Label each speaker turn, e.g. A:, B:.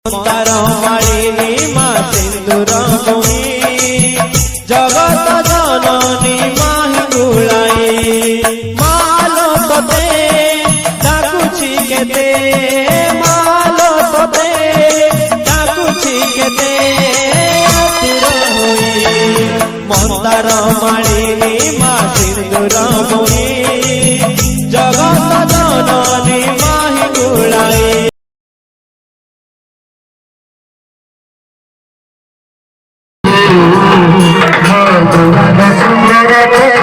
A: तार मालिनी मा सिंदूर मोही जगत जननी माही गुलाई मालो तोते डाकुछि केते मालो तोते डाकुछि केते आतुर होई मंदार मालिनी मा सिंदूर मोही जगत जननी माही गुलाई
B: सुंदर